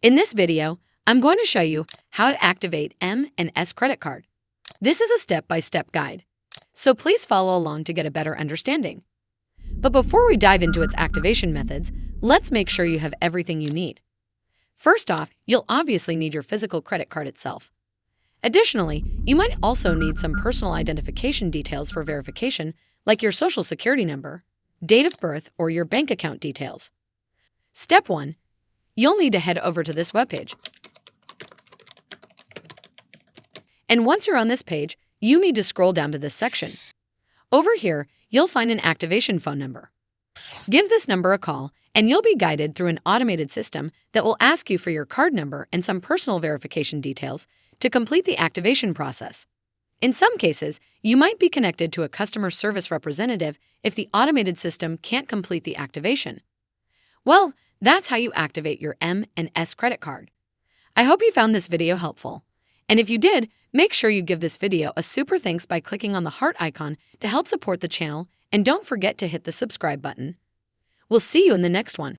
In this video, I'm going to show you how to activate M&S Credit Card. This is a step-by-step guide, so please follow along to get a better understanding. But before we dive into its activation methods, let's make sure you have everything you need. First off, you'll obviously need your physical credit card itself. Additionally, you might also need some personal identification details for verification, like your social security number, date of birth, or your bank account details. Step 1. You'll need to head over to this webpage. And once you're on this page, you need to scroll down to this section. Over here, you'll find an activation phone number. Give this number a call, and you'll be guided through an automated system that will ask you for your card number and some personal verification details to complete the activation process. In some cases, you might be connected to a customer service representative if the automated system can't complete the activation. Well, that's how you activate your M&S credit card. I hope you found this video helpful. And if you did, make sure you give this video a super thanks by clicking on the heart icon to help support the channel, and don't forget to hit the subscribe button. We'll see you in the next one.